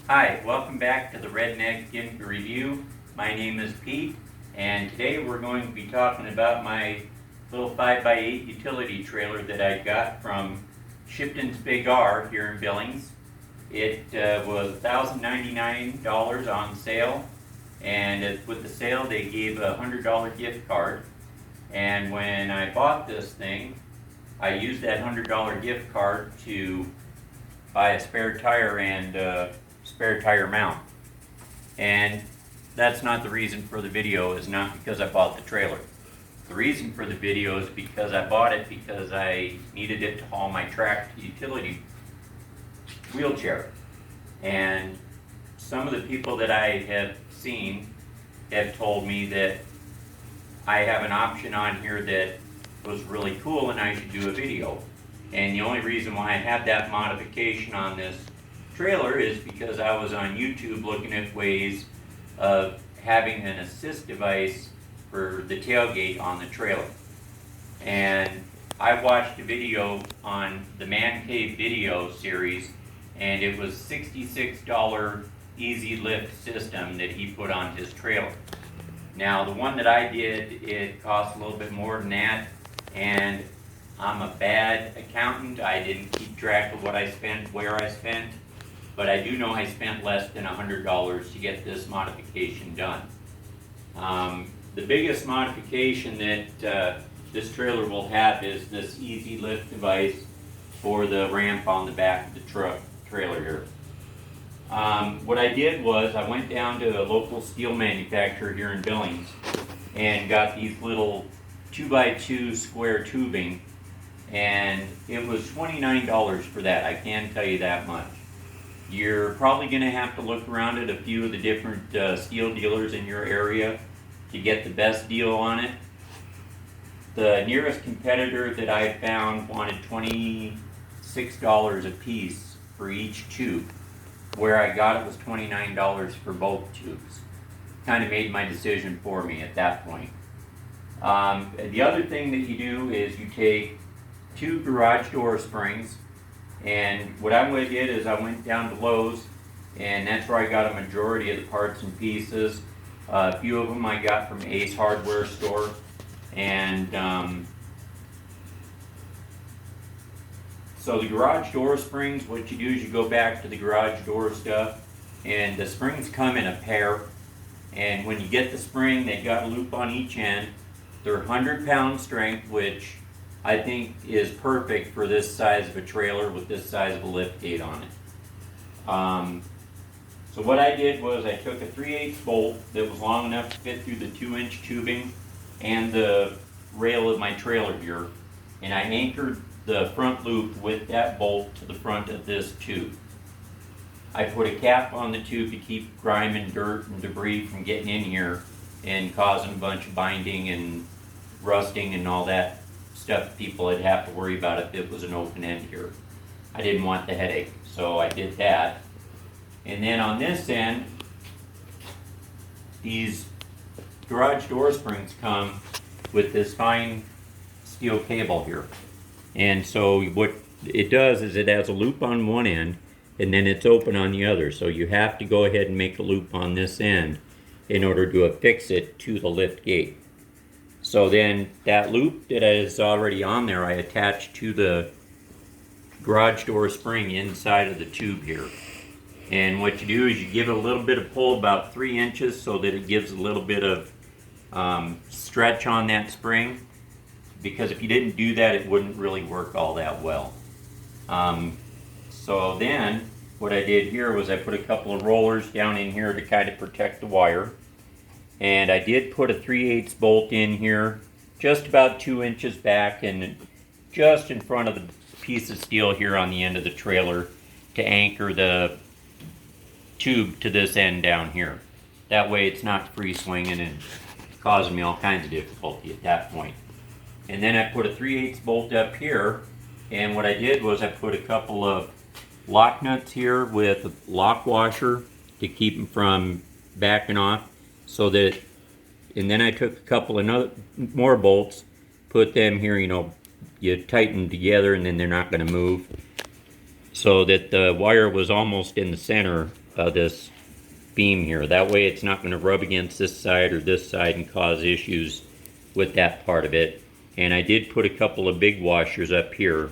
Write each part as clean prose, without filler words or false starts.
Hi, welcome back to the Redneck Gimp Review. My name is Pete, and today we're going to be talking about my little 5x8 utility trailer that I got from Shipton's Big R here in Billings. It was $1,099 on sale, and with the sale they gave a $100 gift card. And when I bought this thing, I used that $100 gift card to buy a spare tire and spare tire mount. And that's not the reason for the video, is not because I bought the trailer. The reason for the video is because I bought it because I needed it to haul my tracked utility wheelchair. And some of the people that I have seen have told me that I have an option on here that was really cool and I should do a video. And the only reason why I have that modification on this trailer is because I was on YouTube looking at ways of having an assist device for the tailgate on the trailer. And I watched a video on the Man Cave video series, and it was $66 easy lift system that he put on his trailer. Now the one that I did, it cost a little bit more than that, and I'm a bad accountant. I didn't keep track of what I spent, where I spent, but I do know I spent less than $100 to get this modification done. The biggest modification that this trailer will have is this easy lift device for the ramp on the back of the trailer here. What I did was I went down to a local steel manufacturer here in Billings and got these little 2x2 square tubing, and it was $29 for that. I can tell you that much. You're probably going to have to look around at a few of the different steel dealers in your area to get the best deal on it. The nearest competitor that I found wanted $26 a piece for each tube. Where I got it was $29 for both tubes. Kind of made my decision for me at that point. The other thing that you do is you take 2 garage door springs, and what I did is I went down to Lowe's, and that's where I got a majority of the parts and pieces. A few of them I got from Ace Hardware store, and so the garage door springs, what you do is you go back to the garage door stuff, and the springs come in a pair, and when you get the spring, they got a loop on each end. They're 100-pound strength, which I think is perfect for this size of a trailer with this size of a lift gate on it. So what I did was I took a 3/8 bolt that was long enough to fit through the 2-inch tubing and the rail of my trailer here, and I anchored the front loop with that bolt to the front of this tube. I put a cap on the tube to keep grime and dirt and debris from getting in here and causing a bunch of binding and rusting and all that stuff people would have to worry about if it was an open end here. I didn't want the headache, so I did that. And then on this end, these garage door springs come with this fine steel cable here. And so what it does is it has a loop on one end, and then it's open on the other. So you have to go ahead and make a loop on this end in order to affix it to the lift gate. So then that loop that is already on there, I attach to the garage door spring inside of the tube here. And what you do is you give it a little bit of pull, about 3 inches, so that it gives a little bit of stretch on that spring. Because if you didn't do that, it wouldn't really work all that well. So then what I did here was I put a couple of rollers down in here to kind of protect the wire. And I did put a 3/8 bolt in here, just about 2 inches back and just in front of the piece of steel here on the end of the trailer to anchor the tube to this end down here. That way it's not free swinging and causing me all kinds of difficulty at that point. And then I put a 3/8 bolt up here, and what I did was I put a couple of lock nuts here with a lock washer to keep them from backing off, so that, and then I took a couple of more bolts, put them here, you tighten them together and then they're not going to move, so that the wire was almost in the center this beam here. That way it's not going to rub against this side or this side and cause issues with that part of it. And I did put a couple of big washers up here.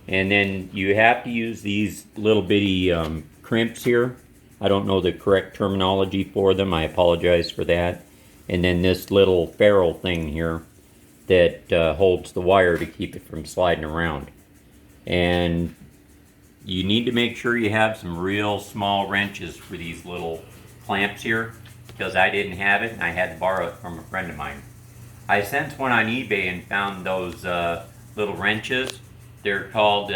And then you have to use these little bitty crimps here. I don't know the correct terminology for them. I apologize for that. And then this little ferrule thing here that holds the wire to keep it from sliding around. And you need to make sure you have some real small wrenches for these little clamps here, because I didn't have it and I had to borrow it from a friend of mine. I sent one on eBay and found those little wrenches. They're called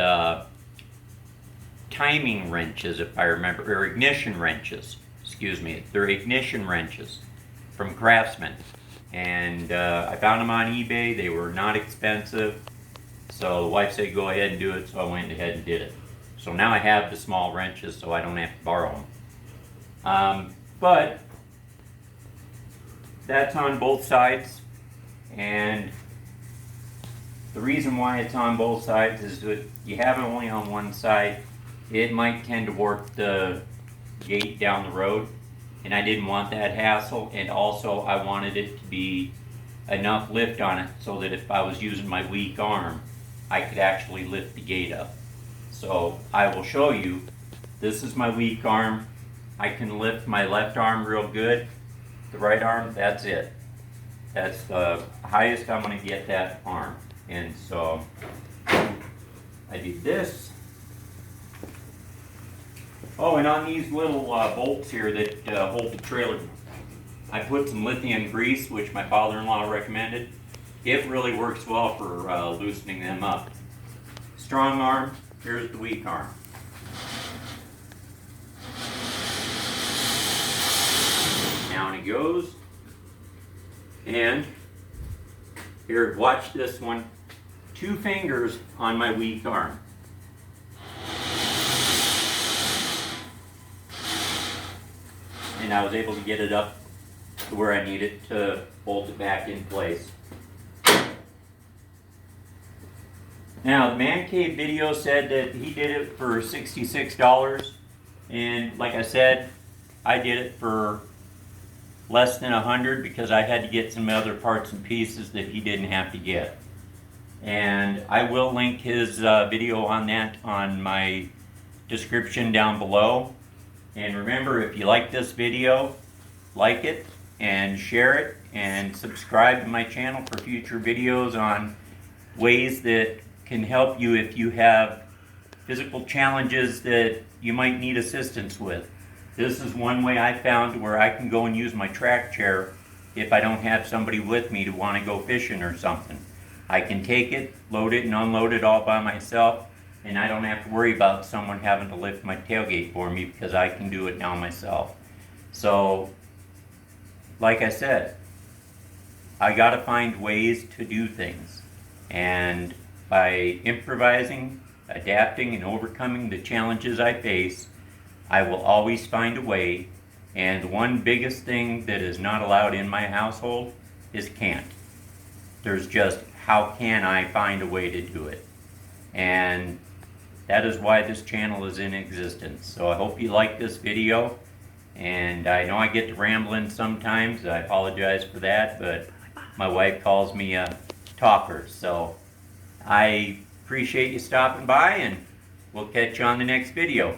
timing wrenches, if I remember, or ignition wrenches. Excuse me, they're ignition wrenches from Craftsman. And I found them on eBay. They were not expensive. So the wife said go ahead and do it, so I went ahead and did it. So now I have the small wrenches so I don't have to borrow them. But that's on both sides. And the reason why it's on both sides is that you have it only on one side, it might tend to warp the gate down the road. And I didn't want that hassle, and also I wanted it to be enough lift on it so that if I was using my weak arm, I could actually lift the gate up. So I will show you. This is my weak arm. I can lift my left arm real good. The right arm, that's it. That's the highest I'm going to get that arm. And so I did this. Oh, and on these little bolts here that hold the trailer, I put some lithium grease, which my father-in-law recommended. It really works well for loosening them up. Strong arm, here's the weak arm. Down it goes. And here, watch this one. 2 fingers on my weak arm. And I was able to get it up to where I need it to bolt it back in place. Now, the Man Cave video said that he did it for $66, and like I said, I did it for less than $100 because I had to get some other parts and pieces that he didn't have to get. And I will link his video on that on my description down below. And remember, if you like this video, like it and share it and subscribe to my channel for future videos on ways that can help you if you have physical challenges that you might need assistance with. This is one way I found where I can go and use my track chair if I don't have somebody with me to want to go fishing or something. I can take it, load it, and unload it all by myself, and I don't have to worry about someone having to lift my tailgate for me because I can do it now myself. So, like I said, I got to find ways to do things. And by improvising, adapting, and overcoming the challenges I face, I will always find a way. And one biggest thing that is not allowed in my household is can't. There's just, how can I find a way to do it? And that is why this channel is in existence. So I hope you like this video. And I know I get to rambling sometimes. I apologize for that, but my wife calls me a talker. So I appreciate you stopping by, and we'll catch you on the next video.